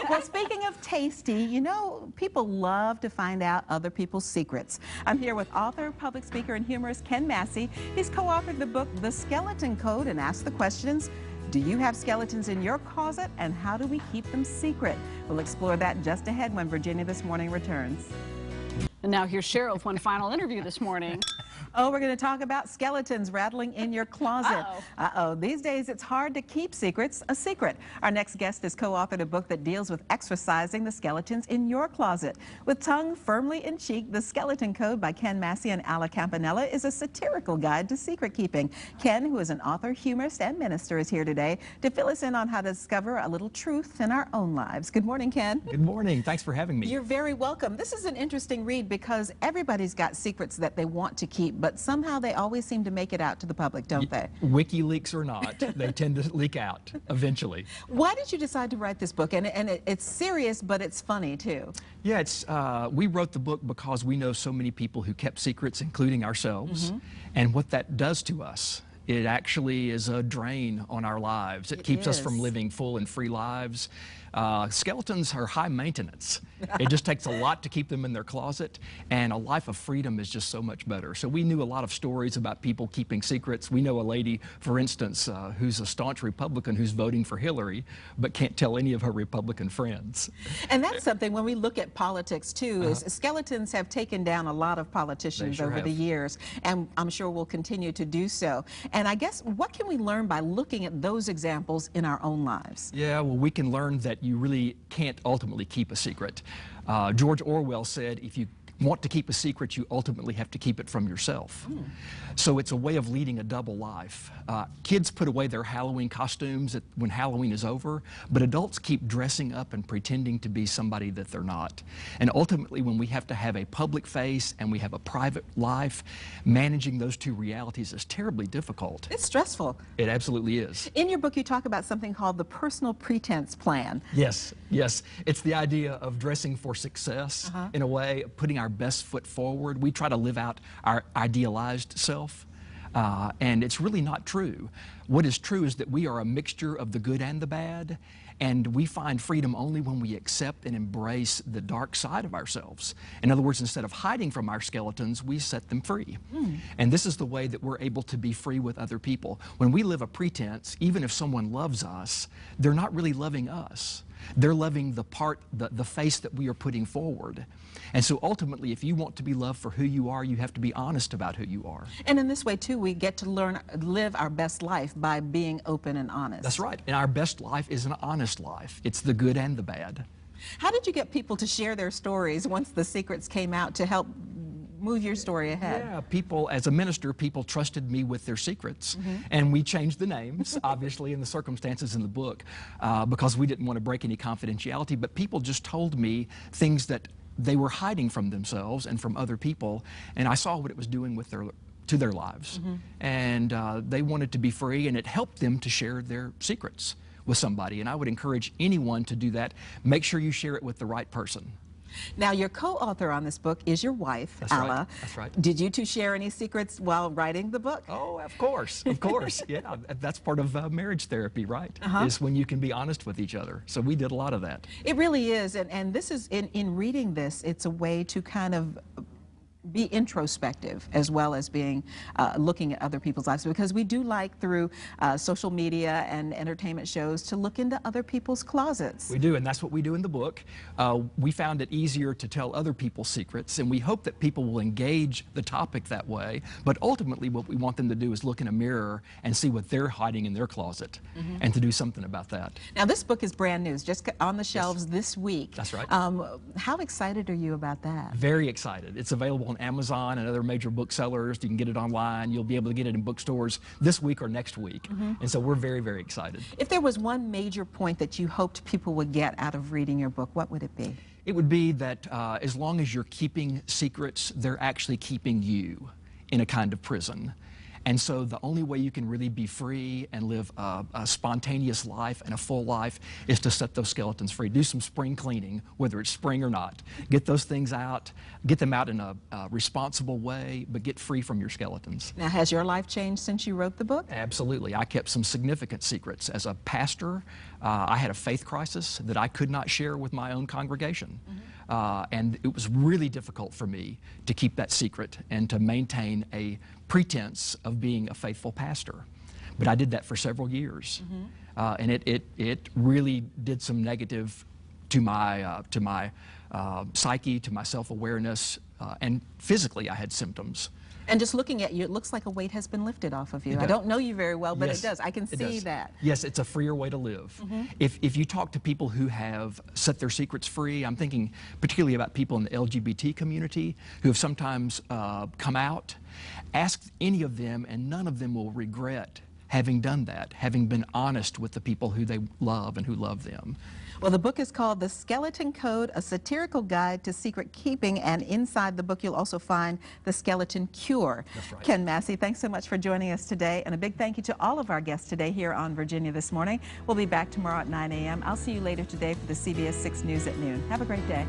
Well, speaking of tasty, you know, people love to find out other people's secrets. I'm here with author, public speaker, and humorist Ken Massey. He's co-authored the book, The Skeleton Code, and asked the questions, do you have skeletons in your closet, and how do we keep them secret? We'll explore that just ahead when Virginia This Morning returns. And now here's Cheryl with one final interview this morning. Oh, we're going to talk about skeletons rattling in your closet. Uh-oh. Uh-oh. These days, it's hard to keep secrets a secret. Our next guest has co-authored a book that deals with exorcising the skeletons in your closet. With tongue firmly in cheek, The Skeleton Code by Ken Massey and Alla Campanella is a satirical guide to secret keeping. Ken, who is an author, humorist, and minister, is here today to fill us in on how to discover a little truth in our own lives. Good morning, Ken. Good morning. Thanks for having me. You're very welcome. This is an interesting read because everybody's got secrets that they want to keep, but somehow they always seem to make it out to the public, don't they? WikiLeaks or not, they tend to leak out eventually. Why did you decide to write this book? And it's serious, but it's funny too. Yeah, we wrote the book because we know so many people who kept secrets, including ourselves, and what that does to us. It actually is a drain on our lives. It keeps us from living full and free lives. Skeletons are high maintenance. It just takes a lot to keep them in their closet, and a life of freedom is just so much better. So we knew a lot of stories about people keeping secrets. We know a lady, for instance, who's a staunch Republican who's voting for Hillary, but can't tell any of her Republican friends. And that's something when we look at politics too, is skeletons have taken down a lot of politicians over the years, and I'm sure will continue to do so. And I guess, what can we learn by looking at those examples in our own lives? Yeah, well, we can learn that you really can't ultimately keep a secret. George Orwell said, if you want to keep a secret, you ultimately have to keep it from yourself. So it's a way of leading a double life. Kids put away their Halloween costumes when Halloween is over, but adults keep dressing up and pretending to be somebody that they're not. And ultimately, when we have to have a public face and we have a private life, managing those two realities is terribly difficult. It's stressful. It absolutely is. In your book, you talk about something called the personal pretense plan. Yes, yes. It's the idea of dressing for success in a way, putting our best foot forward. We try to live out our idealized self, and it's really not true. What is true is that we are a mixture of the good and the bad, and we find freedom only when we accept and embrace the dark side of ourselves. In other words, instead of hiding from our skeletons, we set them free. And this is the way that we're able to be free with other people. When we live a pretense, even if someone loves us, they're not really loving us. They're loving the face that we are putting forward. And so ultimately, if you want to be loved for who you are, you have to be honest about who you are. And in this way, too, we get to live our best life by being open and honest. That's right. And our best life is an honest life. It's the good and the bad. How did you get people to share their stories once the secrets came out to help move your story ahead? Yeah, people, as a minister, people trusted me with their secrets. And we changed the names, obviously, in the circumstances in the book, because we didn't want to break any confidentiality. But people just told me things that they were hiding from themselves and from other people. And I saw what it was doing with to their lives. And they wanted to be free, and it helped them to share their secrets with somebody. And I would encourage anyone to do that. Make sure you share it with the right person. Now, your co-author on this book is your wife, Alla. Right. That's right. Did you two share any secrets while writing the book? Oh, of course, of course. Yeah, that's part of marriage therapy, right? Is when you can be honest with each other. So we did a lot of that. It really is, and this is, in reading this, it's a way to kind of be introspective as well as being looking at other people's lives, because we do like through social media and entertainment shows to look into other people's closets. We do, and that's what we do in the book. We found it easier to tell other people's secrets, and we hope that people will engage the topic that way, but ultimately what we want them to do is look in a mirror and see what they're hiding in their closet and to do something about that. Now, this book is brand new, just on the shelves this week. That's right. How excited are you about that? Very excited. It's available on Amazon and other major booksellers. You can get it online. You'll be able to get it in bookstores this week or next week. And so we're very, very excited. If there was one major point that you hoped people would get out of reading your book, what would it be? It would be that as long as you're keeping secrets, they're actually keeping you in a kind of prison. And so the only way you can really be free and live a spontaneous life and a full life is to set those skeletons free. Do some spring cleaning, whether it's spring or not. Get those things out, get them out in a responsible way, but get free from your skeletons. Now, has your life changed since you wrote the book? Absolutely. I kept some significant secrets. As a pastor, I had a faith crisis that I could not share with my own congregation. And it was really difficult for me to keep that secret and to maintain a pretense of being a faithful pastor. But I did that for several years. And it really did some negative to my psyche, to my self-awareness, and physically I had symptoms. And just looking at you, it looks like a weight has been lifted off of you. I don't know you very well, but Yes, it does. I can see that. Yes, it's a freer way to live. If you talk to people who have set their secrets free, I'm thinking particularly about people in the LGBT community who have sometimes come out, ask any of them and none of them will regret having done that, having been honest with the people who they love and who love them. Well, the book is called The Skeleton Code, a satirical guide to secret keeping, and inside the book you'll also find The Skeleton Cure. That's right. Ken Massey, thanks so much for joining us today, and a big thank you to all of our guests today here on Virginia This Morning. We'll be back tomorrow at 9 a.m. I'll see you later today for the CBS 6 News at noon. Have a great day.